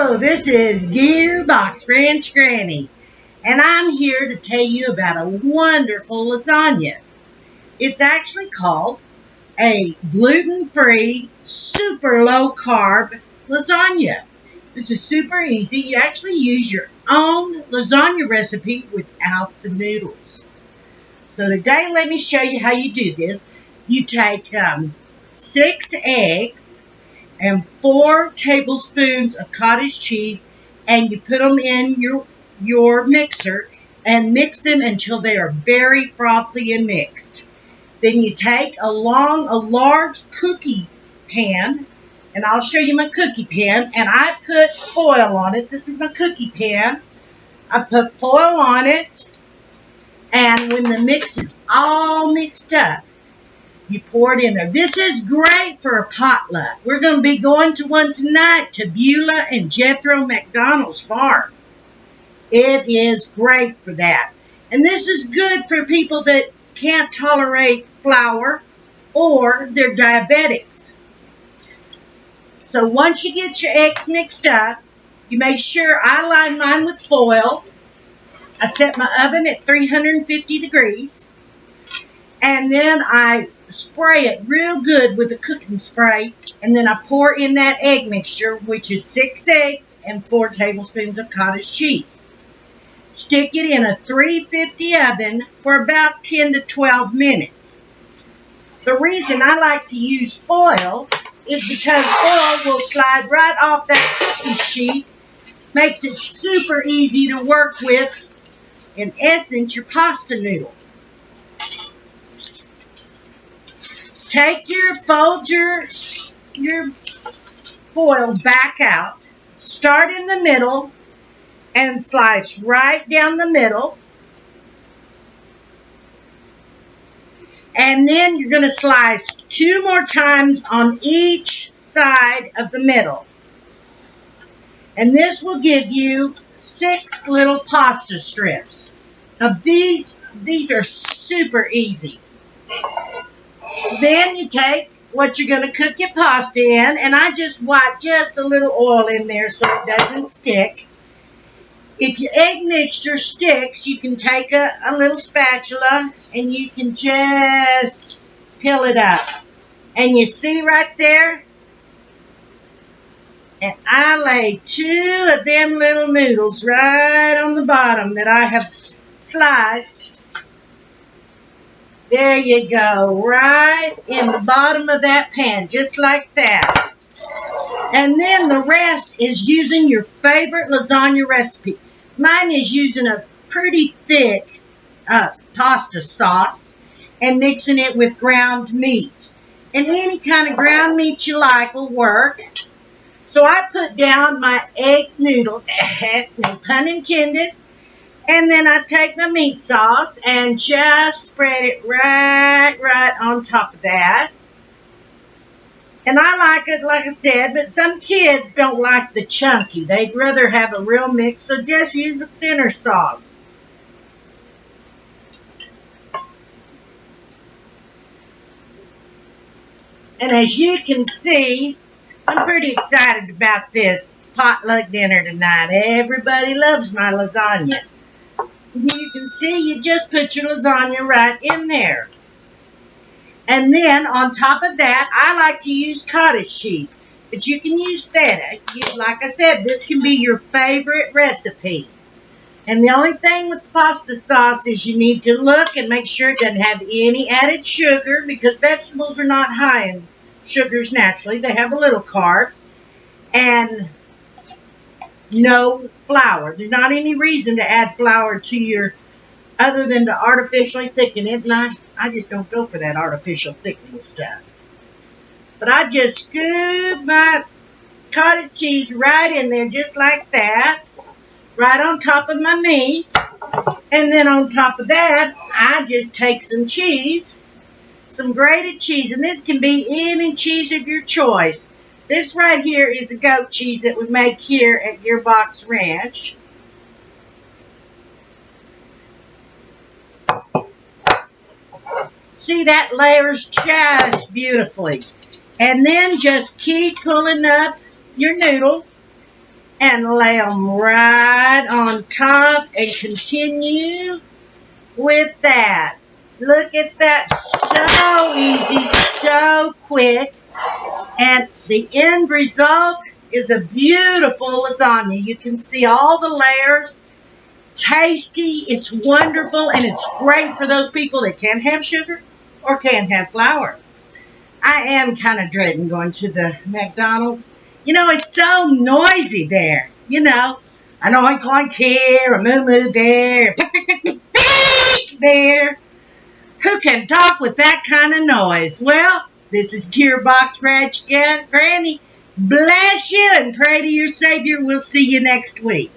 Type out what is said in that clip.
Hello, this is Gearbox Ranch Granny, and I'm here to tell you about a wonderful lasagna. It's actually called a gluten-free, super low-carb lasagna. This is super easy. You actually use your own lasagna recipe without the noodles. So today, let me show you how you do this. You take 6 eggs and 4 tablespoons of cottage cheese, and you put them in your mixer and mix them until they are very frothy and mixed. Then you take a large cookie pan, and I'll show you my cookie pan, and I put foil on it. This is my cookie pan. I put foil on it, and when the mix is all mixed up, you pour it in there. This is great for a potluck. We're going to be going to one tonight to Beulah and Jethro McDonald's farm. It is great for that. And this is good for people that can't tolerate flour or they're diabetics. So once you get your eggs mixed up, you make sure I line mine with foil. I set my oven at 350 degrees. And then I spray it real good with a cooking spray, and then I pour in that egg mixture, which is 6 eggs and 4 tablespoons of cottage cheese. Stick it in a 350 oven for about 10 to 12 minutes. The reason I like to use foil is because foil will slide right off that cookie sheet, makes it super easy to work with, in essence, your pasta noodle. Fold your foil back out, start in the middle, and slice right down the middle. And then you're going to slice 2 more times on each side of the middle. And this will give you 6 little pasta strips. Now these are super easy. Then you take what you're going to cook your pasta in, and I just wipe just a little oil in there so it doesn't stick. If your egg mixture sticks, you can take a little spatula and you can just peel it up. And you see right there? And I lay 2 of them little noodles right on the bottom that I have sliced. There you go, right in the bottom of that pan, just like that. And then the rest is using your favorite lasagna recipe. Mine is using a pretty thick pasta sauce and mixing it with ground meat. And any kind of ground meat you like will work. So I put down my egg noodles, no pun intended. And then I take my meat sauce and just spread it right on top of that. And I like it, like I said, but some kids don't like the chunky. They'd rather have a real mix, so just use a thinner sauce. And as you can see, I'm pretty excited about this potluck dinner tonight. Everybody loves my lasagna. You can see you just put your lasagna right in there. And then on top of that, I like to use cottage cheese. But you can use feta. Like I said, this can be your favorite recipe. And the only thing with the pasta sauce is you need to look and make sure it doesn't have any added sugar, because vegetables are not high in sugars naturally. They have a little carbs. And no flour. There's not any reason to add flour to your, other than to artificially thicken it. And I just don't go for that artificial thickening stuff. But I just scoop my cottage cheese right in there just like that. Right on top of my meat. And then on top of that, I just take some cheese. Some grated cheese. And this can be any cheese of your choice. This right here is a goat cheese that we make here at Gearbox Ranch. See, that layers just beautifully. And then just keep pulling up your noodle and lay them right on top and continue with that. Look at that. So easy, so quick. And the end result is a beautiful lasagna. You can see all the layers. Tasty, it's wonderful, and it's great for those people that can't have sugar or can't have flour. I am kind of dreading going to the McDonald's. It's so noisy there. An oink oink here, a moo moo there, there. Who can talk with that kind of noise? Well, this is Gearbox Ranch Granny. Bless you and pray to your Savior. We'll see you next week.